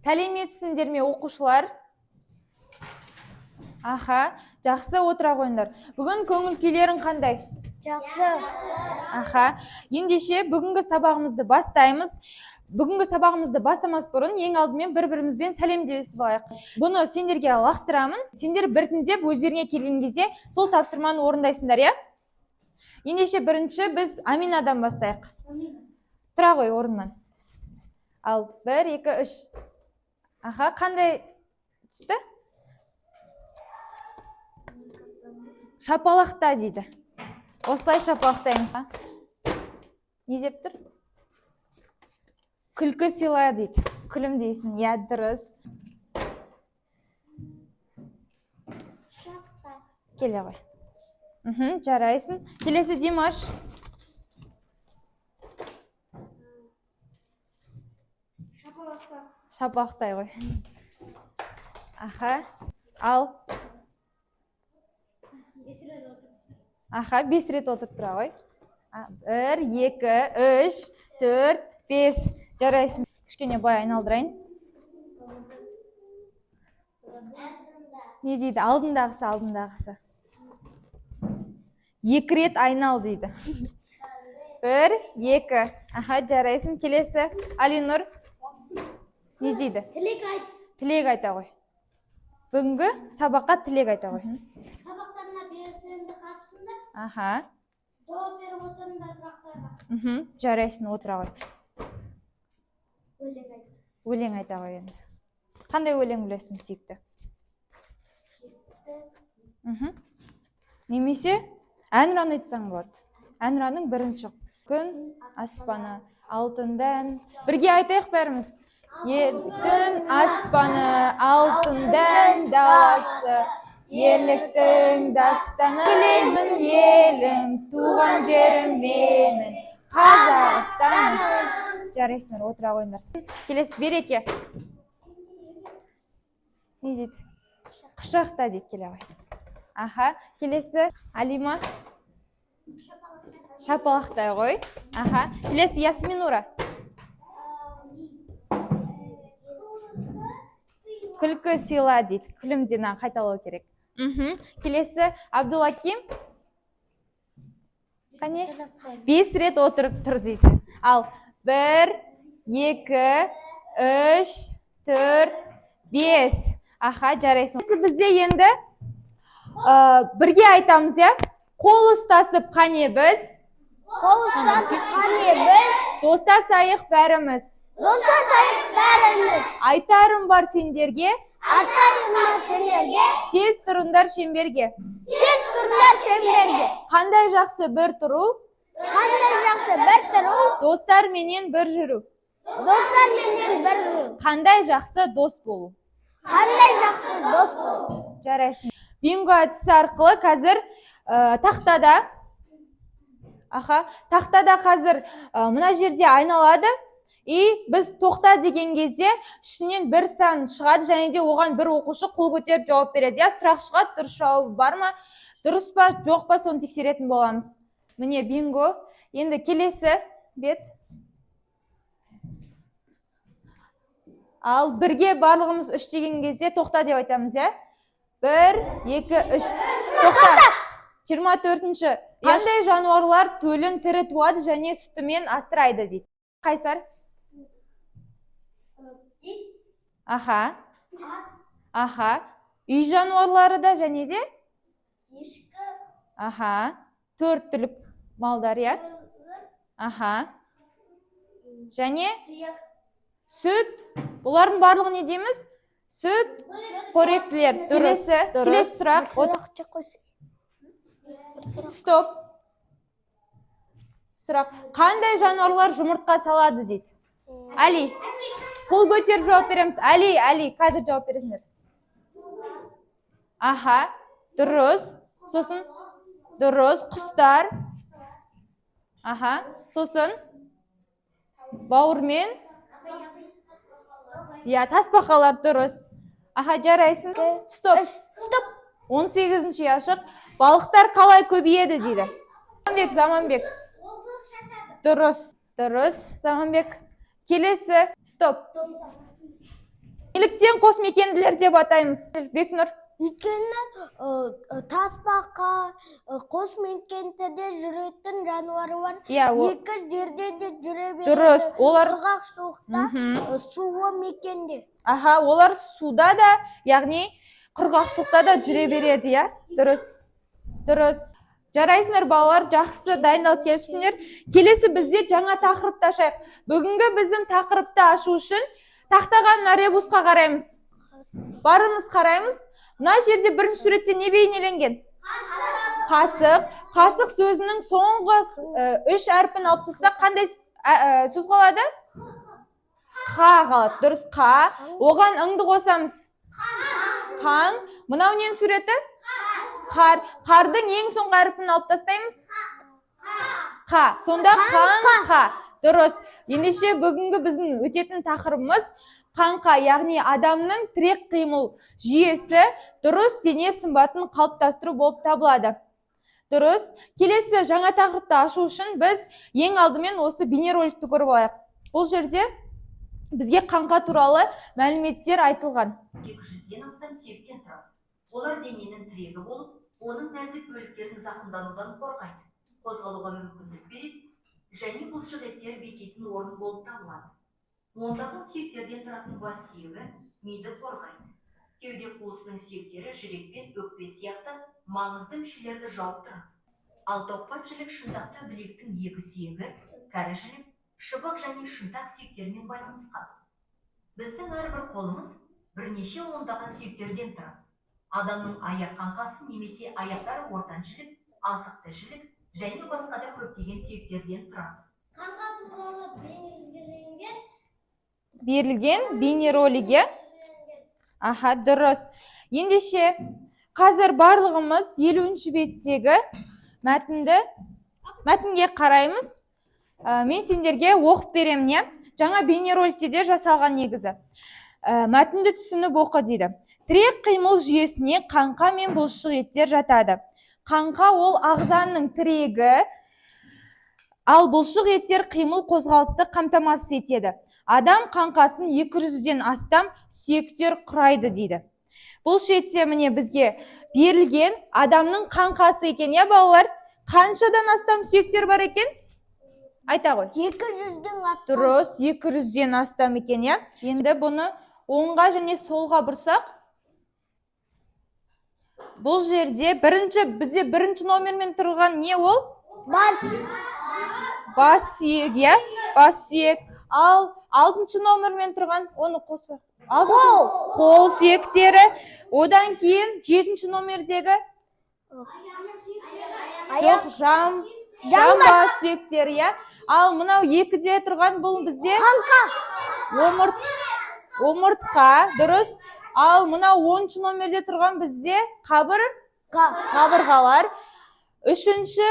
Сәлеметсіңдер ме оқушылар? Аха, жақсы отыра қойыңдар. Бүгін көңіл күйлерің қандай? Жақсы. Аха, ендеше бүгінгі сабағымызды бастаймыз. Бүгінгі сабағымызды бастамас бұрын ең алдымен бір-бірімізбен сәлемдесіп алайық. Бұны сендерге лақтырамын. Сендер біртіндеп өздеріңе келген кезде сол тапсырманы орындайсыңдар, иә? Ендеше бірінші біз Аминадан бастайық. Тұра ғой орнынан. Ал 1, 2, 3. Аха, қандай түсті? Шапалақта дейді. Осылай шапалақтаймыз. Не деп тұр? Күлкі сыйла дейді. Күлім дейсің. Я, дұрыс. Келе ғой. Жарайсың. Келесі Димаш. Шапалақтай ғой. Аха. Ал. Аха, 5 рет отырып тұра ғой. 1, 2, 3, 4, 5. Жарайсың. Кішкене былай айналдырайын. Не дейді? Алдындағысы. 2 рет айнал дейді. 1, 2. Аха, жарайсың. Келесі Алинұр. Не дейді? Тілек айт. Тілек айта ғой. Бүгінгі сабаққа тілек айта ғой. Сабақтарына берсеңді қатысыңдар. Аха. Жауап беріп отырыңдар сұрақтарға. Жарайсың, отыра ғой. Өлең айт. Өлең айта ғой енді. Қандай өлең білесің сүйікті? Немесе әнұран айтсаң болады. Әнұранның бірінші күн аспаны, алтындан. Бірге айтайық бәріміз. Күн аспаны, алтындан даласы, ерліктің дастаны. Білемін елім, туған жерім менің, Қазақстаным. Жарайсыңдар, отыра қойыңдар. Келесі Береке. Не дейді? Құшақта дейді, келе ғой. Аха, келесі Алима. Шапалақтай ғой. Аха, келесі Ясминура. Күлкі сыйла дейді. Күлімден қайталау керек. Келесі Абдулаким. Қане? 5 рет отырып тұр дейді. Ал 1, 2, 3, 4, 5. Аха, жарайсың. Бізде енді бірге айтамыз, я? Қол ұстасып қане біз? Қол ұстасып қане біз? Достасайық бәріміз. Достасайық бәріміз. Айтарым бар сендерге. Айтарым бар сендерге. Тез тұрыңдар шеңберге. Тез тұрыңдар шеңберге. Қандай жақсы бір тұру. Қандай жақсы бір тұру. Достар менен бір жүру. Достар менен бір жүру. Қандай жақсы дос болу. Қандай жақсы дос болу. Жарайсың. Бинго әдісі арқылы қазір тақтада. Аха, тақтада қазір мына жерде айналады. И біз тоқта деген кезде ішінен бір сан шығады, және де оған бір оқушы қол көтеріп жауап береді. Я сұрақ шығады, дұрыс жауабы бар ма, дұрыс па, жоқ па, соны тексеретін боламыз. Міне бинго. Енді келесі бет. Ал бірге барлығымыз 3 деген кезде тоқта деп айтамыз, я? 1, 2, 3. Тоқта. 24-ші. Қандай жануарлар төлін тірі туады және сүтімен асырайды дейді. Қайсар? Аха. Аха. Үй жануарлары да және де? Ешкі. Аха. 4 түлік малдар, я? Аха. Және? Сүт. Бұлардың барлығы не дейміз? Сүт. Қоректілер. Келесі сұрақ. Стоп. Сұрақ. Қандай жануарлар жұмыртқа салады дейді? Али. Қол көтеріп жауап береміз. Али, қазір жауап бересіңдер. Аха, дұрыс. Сосын дұрыс, құстар. Аха, сосын бауырмен. Я, тасбақалар дұрыс. Аха, жарайсың. Стоп. 18-ші ашық. Балықтар қалай көбейеді дейді. Заманбек. Дұрыс, Заманбек. Келесі, стоп. Неліктен қосмекенділер деп атаймыз? Бекнұр. Өйткені тасбақа, қосмекендіде жүретін жануары бар. Иә, Екі жерде де жүре береді. дұрыс. Олар Құрғақшылықта, суы мекенде. аха, олар суда да, яғни құрғақшылықта да жүре береді, иә? Дұрыс. Дұрыс. Жарайсыңдар балалар, жақсы дайындалып келіпсіңдер. Келесі бізде жаңа тақырыпты ашайық. Бүгінгі біздің тақырыпты ашу үшін тақтаға мына ребусқа қараймыз. Барымыз қараймыз. Мына жерде бірінші суретте не бейнеленген? Қасық. Қасық сөзінің соңғы 3 әрпін алып тастасақ қандай сөз қалады? Қа қалады. Дұрыс, қа. Оған ыңды қосамыз. Қан. Мынау ненің суреті? Қар. Қардың ең соңғы әрпін алып тастаймыз? Қа. Сонда қан, қа. Дұрыс. Ендеше бүгінгі біздің өтетін тақырыбымыз қаңқа, яғни адамның тірек қимыл жүйесі дұрыс дене сымбатын қалыптастыру болып табылады. Дұрыс. Келесі жаңа тақырыпты ашу үшін біз ең алдымен осы бейнероликті көріп алайық. Бұл жерде бізге қаңқа туралы мәліметтер айтылған. 200-ден астам сүйектен тұрады. Олар дененің тірегі болып, оның нәзік бөліктерін зақымданудан қорғайды, қозғалуға мүмкіндік береді, және бұлшық еттер бекитін орын болып табылады. Ондаған сүйектерден тұратын бас сүйегі миды қорғайды. Кеуде қуысының сүйектері жүрек пен өкпе сияқты маңызды мүшелерді жауып тұрады. Ал тоқпат жілік шынтақта білектің екі сүйегі, кәрі жілік, шыбық және шынтақ сүйектермен байланысқан. Біздің әрбір қолымыз бірнеше ондаған сүйектерден тұрады. Адамның аяқ қаңқасы немесе аяқтары ортан жілік, асықты жілік және басқа да көптеген сүйектерден тұрады. Қаңқа туралы Берілген бейнеролиге. Аха, дұрыс. Ендеше қазір барлығымыз 50-ші беттегі мәтінге қараймыз. Мен сендерге оқып беремін, жаңа бейнероликте де жасалған негізі. Мәтінді түсініп оқы дейді. Тірек қимыл жүйесіне қаңқа мен бұлшық еттер жатады. Қаңқа ол ағзаның тірегі, ал бұлшық еттер қимыл қозғалысты қамтамасыз етеді. Адам қаңқасын 200-ден астам сүйектер құрайды дейді. Бұлшық еттер міне бізге берілген адамның қаңқасы екен, балалар? Қаншадан астам сүйектер бар екен? Айта ғой. 200-ден астам. Дұрыс, 200-ден астам екен, Енді бұны оңға және солға бұрсақ, бұл жерде бізде бірінші номермен тұрған не ол? Бас сүйек, бас сүйек. Ал 6-шы номермен тұрған, оны қоспақ. Қол сүйектері. Одан кейін 7-ші номердегі жам бас сүйектері, Ал мынау 2-де тұрған бұл бізде Қаңқа. омыртқа, дұрыс. Ал мынау 10-ші номерде тұрған бізде қабырғалар. 3-ші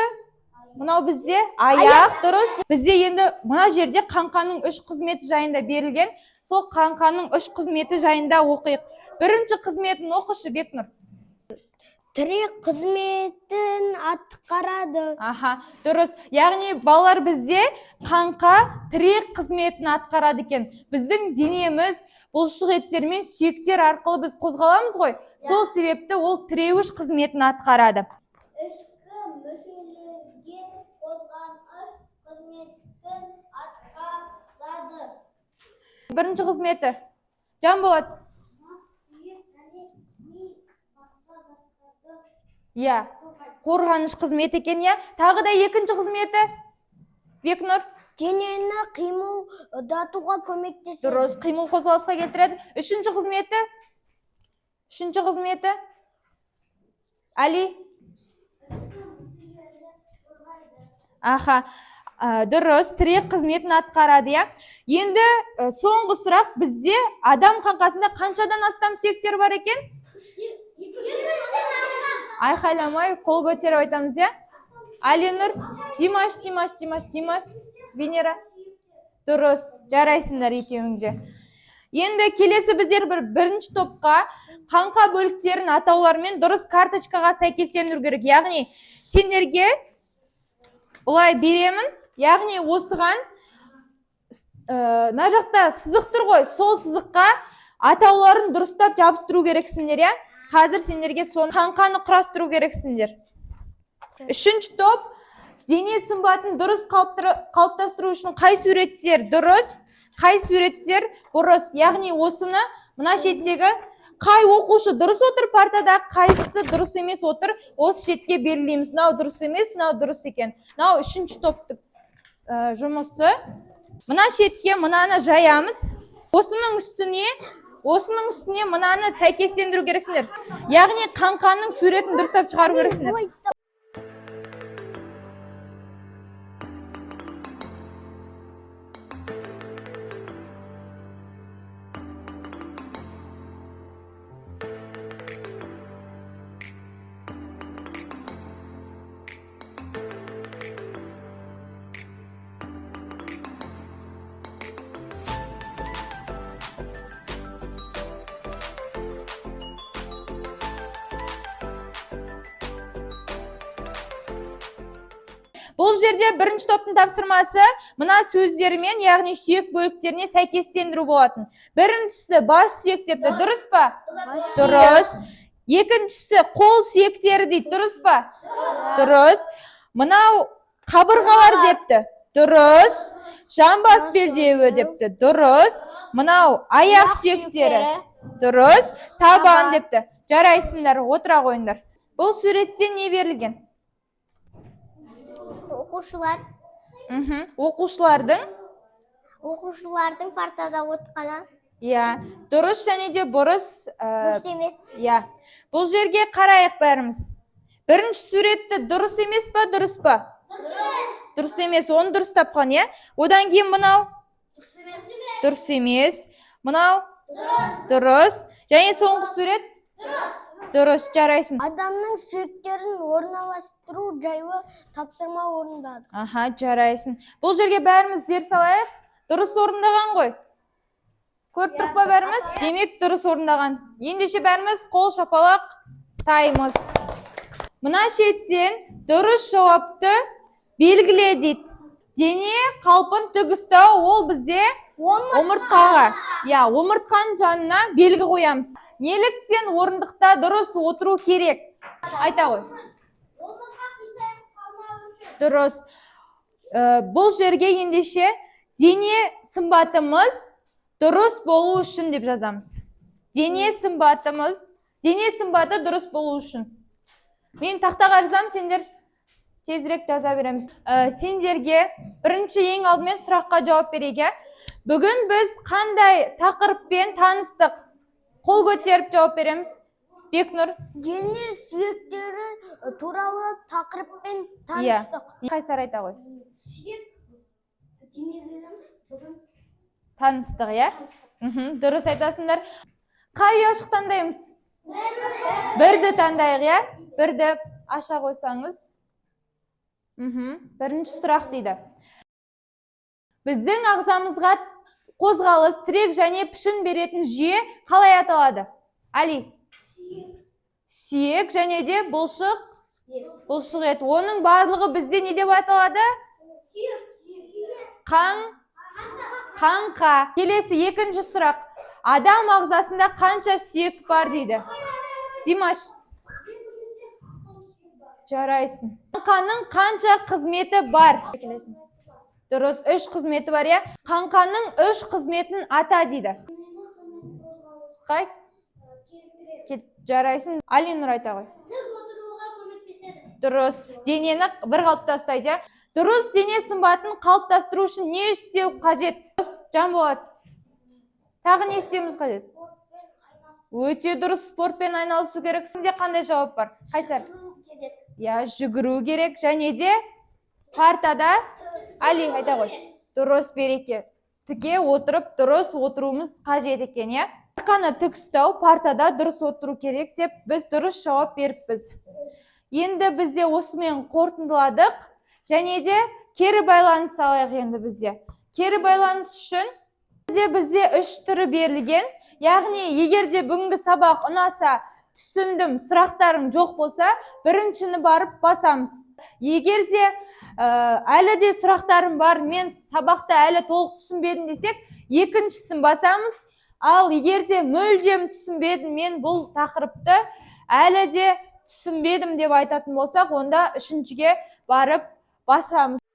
мынау бізде аяқ, дұрыс. Бізде енді мына жерде қаңқаның 3 қызметі жайында берілген. Сол қаңқаның 3 қызметі жайында оқиық. Бірінші қызметін оқышы, Бекнұр. Тірек қызметін атқарады. Аха, дұрыс. Яғни балалар бізде қаңқа тірек қызметін атқарады екен. Біздің денеміз бұлшық еттер мен сүйектер арқылы біз қозғаламыз ғой. Сол себепті ол тіреуіш қызметін атқарады. Ішкі мүшелерге қозғалыс қызметін атқарады. Бірінші қызметі. Жанболат. Қорғаныш қызметі екен, Тағы да 2-ші қызметі. Бекнұр. Денені қимылдатуға көмектеседі. Дұрыс, қимыл қозғалысқа келтіреді. 3-ші қызметі. 3-ші қызметі. Али. Аха, дұрыс, тірек қызметін атқарады, Енді соңғы сұрақ, бізде адам қаңқасында қаншадан астам сүйектер бар екен? Айқайламай, қол көтеріп айтамыз, Алинұр, Димаш, Венера. Дұрыс, жарайсыңдар екеуіңде. Енді келесі біздер бірінші топқа қаңқа бөліктерін атаулармен дұрыс карточкаға сәйкестендіру керек. Яғни, сендерге бұлай беремін. Яғни, осыған мына жақта сызық тұр ғой, сол сызыққа атауларын дұрыстап жабыстыру керексіңдер, я? Қазір сендерге соны қаңқаны құрастыру керексіңдер. Үшінші топ, дене сымбатын дұрыс қалыптастыру үшін қай суреттер дұрыс, қай суреттер бұрыс. Яғни осыны мына шеттегі қай оқушы дұрыс отыр партада, қайсысы дұрыс емес отыр, осы шетке белгілейміз. Мынау дұрыс емес, мынау дұрыс екен. Мынау үшінші топтың жұмысы. Мына шетке мынаны жаямыз. Осының үстіне мынаны сәйкестендіру керексіңдер. Яғни қаңқаның суретін дұрыстап шығару керексіңдер. Бұл жерде бірінші топтың тапсырмасы мына сөздермен, яғни сүйек бөліктеріне сәйкестендіру болатын. Біріншісі бас сүйек депті, дұрыс па? Дұрыс. Екіншісі қол сүйектері дейді, дұрыс па? Дұрыс. Мынау қабырғалар депті, дұрыс. Жамбас белдеуі депті, дұрыс. Мынау аяқ сүйектері, дұрыс. Табан депті. Жарайсыңдар, отыра қойыңдар. Бұл суретте не берілген? Оқушылар. Оқушылардың партада отқаны. Иә, дұрыс және де бұрыс. Дұрыс емес. Иә. Бұл жерге қарайық бәріміз. Бірінші суретті дұрыс емес па, дұрыс па? Дұрыс емес, оны дұрыс тапқан, иә? Одан кейін мынау? Дұрыс емес. Мынау? Дұрыс. Және соңғы сурет? Дұрыс, жарайсың. Адамның сүйектерін орналастыру жайлы тапсырма орындады. Аха, жарайсың. Бұл жерге бәріміз зер салайық. Дұрыс орындаған ғой. Көріп тұрқ па бәріміз? Демек, дұрыс орындаған. Ендеше бәріміз қол шапалақ таймыз. Мына шеттен дұрыс жауапты белгіле дейді. Дене қалпын тік ұстау, ол бізде омыртқаға. Иә, омыртқаның жанына белгі қоямыз. Неліктен орындықта дұрыс отыру керек? Айта ғой. Дұрыс. Бұл жерге ендеше дене сымбатымыз дұрыс болу үшін деп жазамыз. Дене сымбаты дұрыс болу үшін. Мен тақтаға жазам, сендер тезірек жаза береміз. Сендерге бірінші ең алдымен сұраққа жауап берейік. Бүгін біз қандай тақырыппен таныстық? Қол көтеріп жауап береміз. Бекнұр. Дене сүйектері туралы тақырыппен таныстық. Қайсар айта ғой. Сүйек денелерін бүгін таныстық, иә? Дұрыс айтасыңдар. Қай ұяшық таңдаймыз? Бірді таңдайық, иә? Бірді аша қойсаңыз. Бірінші сұрақ дейді. Біздің ағзамызға қозғалыс, тірек және пішін беретін жүйе қалай аталады? Али? Сүйек және де бұлшық ет. Оның барлығы бізде не деп аталады? Қаңқа. Келесі екінші сұрақ. Адам ағзасында қанша сүйек бар дейді? Димаш. Жарайсың. Қаңқаның қанша қызметі бар? Дұрыс, 3 қызметі бар, я? Қаңқаның 3 қызметін ата дейді. Қай? Жарайсың. Алинұр айта ғой. Дұрыс. Денені бір қалыпта ұстайды. Дұрыс дене сымбатын қалыптастыру үшін не істеу қажет? Жанболат. Тағы не істеуіміз қажет? Өте дұрыс, спортпен айналысу керек. Сізде қандай жауап бар? Қайсар? Я, жүгіру керек және де партада Али айта ғой. Дұрыс, береке. Тіке отырып, дұрыс отыруымыз қажет екен, я? Қаны тік ұстау, партада дұрыс отыру керек деп біз дұрыс жауап беріппіз. Енді бізде осымен қорытындыладық және де кері байланыс алайық енді бізде. Кері байланыс үшін бізде 3 түрі берілген. Яғни, егер де бүгінгі сабақ ұнаса, түсіндім, сұрақтарым жоқ болса, біріншіні барып басамыз. Егер де әлі де сұрақтарым бар, мен сабақта әлі толық түсінбедім десек, екіншісін басамыз. Ал егер де мүлдем түсінбедім мен бұл тақырыпты, әлі де түсінбедім деп айтатын болсақ, онда үшіншіге барып басамыз.